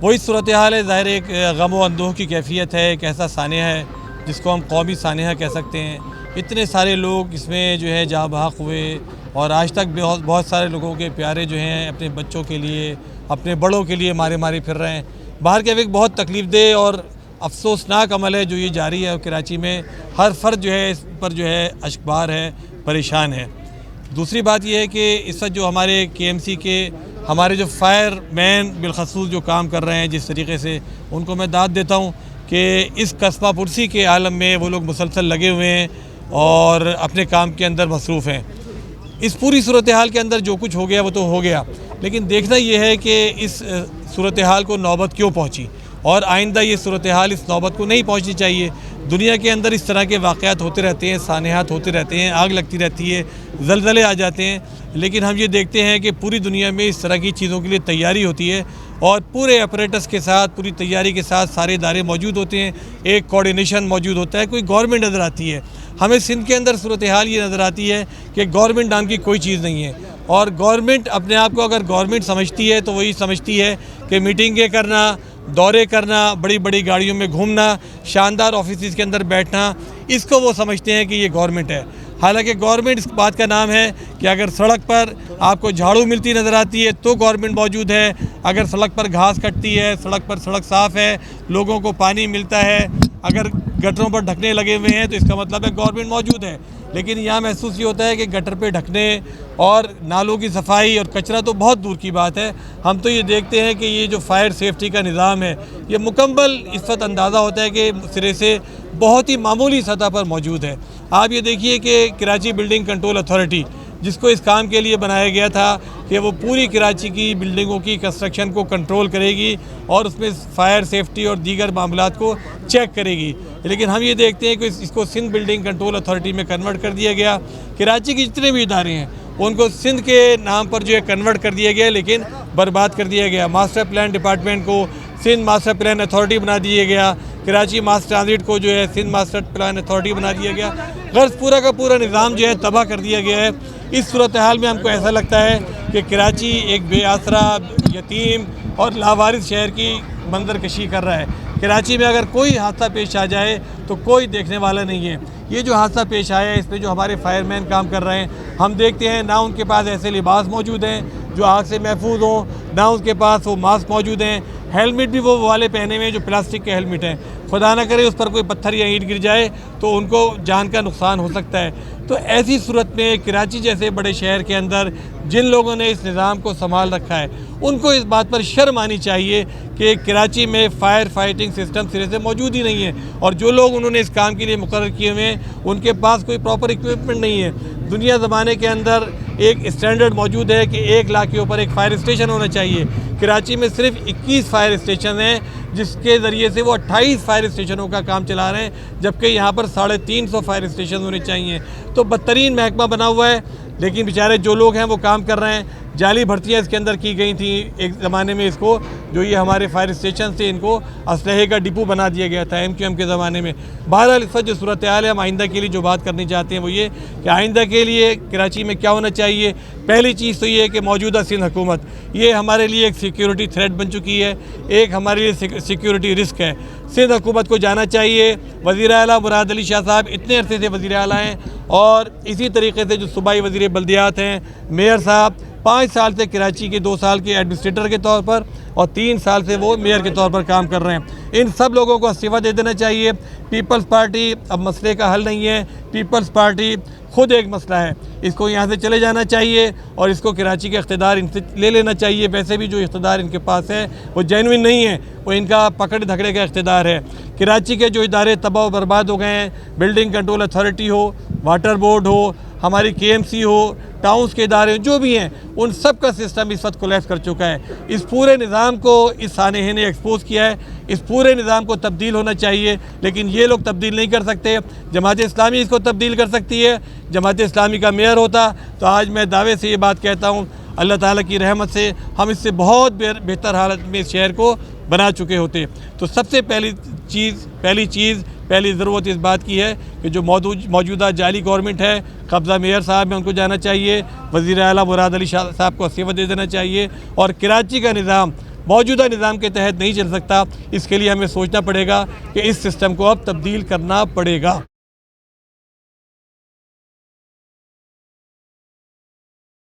वही सूरत हाल है। ज़ाहिर एक गम व अंदोह की कैफियत है, एक ऐसा सानिया है जिसको हम कौमी सानिया कह सकते हैं। इतने सारे लोग इसमें जो है जाँ बहक हुए और आज तक बहुत सारे लोगों के प्यारे जो हैं अपने बच्चों के लिए, अपने बड़ों के लिए मारे मारे फिर रहे हैं। बाहर के एक बहुत तकलीफ़देह और अफसोसनाक अमल है जो ये जारी है। और कराची में हर फर्द जो है इस पर जो है अश्कबार है, परेशान है। दूसरी बात यह है कि इस वक्त जो हमारे KMC के हमारे जो फायर मैन बिलखसूस जो काम कर रहे हैं, जिस तरीके से उनको मैं दाद देता हूँ कि इस कस्बा पुरसी के आलम में वो लोग मुसलसल लगे हुए हैं और अपने काम के अंदर मसरूफ़ हैं। इस पूरी सूरत हाल के अंदर जो कुछ हो गया वो तो हो गया, लेकिन देखना ये है कि इस सूरत हाल को नौबत क्यों पहुँची और आइंदा ये सूरत हाल इस नौबत को नहीं पहुँचनी चाहिए। दुनिया के अंदर इस तरह के वाक़यात होते रहते हैं, सानियात होते रहते हैं, आग लगती रहती है, ज़लज़ले आ जाते हैं, लेकिन हम ये देखते हैं कि पूरी दुनिया में इस तरह की चीज़ों के लिए तैयारी होती है और पूरे अपरेटस के साथ, पूरी तैयारी के साथ सारे इदारे मौजूद होते हैं, एक कोऑर्डिनेशन मौजूद होता है, कोई गवर्नमेंट नज़र आती है। हमें सिंध के अंदर सूरत हाल ये नज़र आती है कि गवर्नमेंट नाम की कोई चीज़ नहीं है और गवर्नमेंट अपने आप को अगर गवर्नमेंट समझती है तो वही समझती है कि मीटिंगें करना, दौरे करना, बड़ी बड़ी गाड़ियों में घूमना, शानदार ऑफिस के अंदर बैठना, इसको वो समझते हैं कि ये गवर्नमेंट है। हालांकि गवर्नमेंट इस बात का नाम है कि अगर सड़क पर आपको झाड़ू मिलती नज़र आती है तो गवर्नमेंट मौजूद है, अगर सड़क पर घास कटती है, सड़क साफ़ है, लोगों को पानी मिलता है, अगर गटरों पर ढकने लगे हुए हैं तो इसका मतलब है गवर्नमेंट मौजूद है। लेकिन यहाँ महसूस ये होता है कि गटर पे ढकने और नालों की सफाई और कचरा तो बहुत दूर की बात है। हम तो ये देखते हैं कि ये जो फायर सेफ्टी का निज़ाम है ये मुकम्मल इस वक्त अंदाज़ा होता है कि सिरे से बहुत ही मामूली सतह पर मौजूद है। आप ये देखिए कि कराची बिल्डिंग कंट्रोल अथॉरिटी जिसको इस काम के लिए बनाया गया था कि वो पूरी कराची की बिल्डिंगों की कंस्ट्रक्शन को कंट्रोल करेगी और उसमें फायर सेफ्टी और दीगर मामलात को चेक करेगी, लेकिन हम ये देखते हैं कि इसको सिंध बिल्डिंग कंट्रोल अथॉरिटी में कन्वर्ट कर दिया गया। कराची के जितने भी इदारे हैं उनको सिंध के नाम पर जो है कन्वर्ट कर दिया गया, लेकिन बर्बाद कर दिया गया। मास्टर प्लान डिपार्टमेंट को सिंध मास्टर प्लान अथॉरिटी बना दिया गया, कराची मास ट्रांजिट को जो है सिंध मास्टर प्लान अथॉरिटी बना दिया गया। गर्ज पूरा का पूरा निज़ाम जो है तबाह कर दिया गया है। इस सूरत हाल में हमको ऐसा लगता है कि कराची एक बेआसरा, यतीम और लावारिस शहर की मंजरकशी कर रहा है। कराची में अगर कोई हादसा पेश आ जाए तो कोई देखने वाला नहीं है। ये जो हादसा पेश आया है इसमें जो हमारे फायरमैन काम कर रहे हैं, हम देखते हैं ना उनके पास ऐसे लिबास मौजूद हैं जो आग से महफूज हों, ना उनके पास वो मास्क मौजूद हैं, हेलमेट भी वो वाले पहने हुए हैं जो प्लास्टिक के हेलमेट हैं। खुदा ना करे उस पर कोई पत्थर या ईंट गिर जाए तो उनको जान का नुकसान हो सकता है। तो ऐसी सूरत में कराची जैसे बड़े शहर के अंदर जिन लोगों ने इस निज़ाम को संभाल रखा है उनको इस बात पर शर्म आनी चाहिए कि कराची में फ़ायर फाइटिंग सिस्टम सिरे से मौजूद ही नहीं है और जो लोग उन्होंने इस काम के लिए मुकर्रर किए हुए हैं उनके पास कोई प्रॉपर इक्विपमेंट नहीं है। दुनिया ज़माने के अंदर एक स्टैंडर्ड मौजूद है कि 1 लाख के ऊपर एक फायर स्टेशन होना चाहिए। कराची में सिर्फ 21 फायर स्टेशन हैं जिसके ज़रिए से वो 28 फायर स्टेशनों का काम चला रहे हैं, जबकि यहाँ पर 350 फायर स्टेशन होने चाहिए। तो बदतरीन महकमा बना हुआ है, लेकिन बेचारे जो लोग हैं वो काम कर रहे हैं। जाली भर्तियाँ इसके अंदर की गई थी एक ज़माने में, इसको जो ये हमारे फायर स्टेशन थे इनको असलहे का डिपो बना दिया गया था MQM के ज़माने में। बहरहाल इस वक्त जो सूरत हाल है, हम आइंदा के लिए जो बात करनी चाहते हैं वो ये कि आइंदा के लिए कराची में क्या होना चाहिए। पहली चीज़ तो ये है कि मौजूदा सिंध हुकूमत ये हमारे लिए एक सिक्योरिटी थ्रेट बन चुकी है, एक हमारे लिए सिक्योरिटी रिस्क है। सिंध हुकूमत को जाना चाहिए। वज़ीर आला मुराद अली शाह साहब इतने अरसे से वज़ीर आला हैं और इसी तरीके से जो सूबाई वज़ीर बल्दियात हैं, मेयर साहब 5 साल से कराची के 2 साल के एडमिनिस्ट्रेटर के तौर पर और 3 साल से वो मेयर के तौर पर काम कर रहे हैं। इन सब लोगों को इस्तीफ़ा दे देना चाहिए। पीपल्स पार्टी अब मसले का हल नहीं है, पीपल्स पार्टी खुद एक मसला है, इसको यहाँ से चले जाना चाहिए और इसको कराची के इख्तिदार इनसे ले लेना चाहिए। वैसे भी जो इख्तिदार इनके पास है वो जेन्युइन नहीं है, वो इनका पकड़ धकड़े का इख्तिदार है। कराची के जो इदारे तबाह बर्बाद हो गए हैं, बिल्डिंग कंट्रोल अथॉरिटी हो, वाटर बोर्ड हो, हमारी KMC हो, टाउन्स के इदारे जो भी हैं, उन सब का सिस्टम इस वक्त कोलैप्स कर चुका है। इस पूरे निज़ाम को इस सानेहे ने एक्सपोज किया है। इस पूरे निज़ाम को तब्दील होना चाहिए, लेकिन ये लोग तब्दील नहीं कर सकते। जमात इस्लामी इसको तब्दील कर सकती है। जमात इस्लामी का मेयर होता तो आज मैं दावे से ये बात कहता हूँ, अल्लाह ताला की रहमत से हम इससे बहुत बेहतर हालत में इस शहर को बना चुके होते। तो सबसे पहली ज़रूरत इस बात की है कि जो मौजूदा जाली गवर्नमेंट है, कब्ज़ा मेयर साहब में उनको जाना चाहिए, वज़ीर आला मुराद अली शाह साहब को इस्तीफ़ा दे देना चाहिए और कराची का निज़ाम मौजूदा निज़ाम के तहत नहीं चल सकता। इसके लिए हमें सोचना पड़ेगा कि इस सिस्टम को अब तब्दील करना पड़ेगा।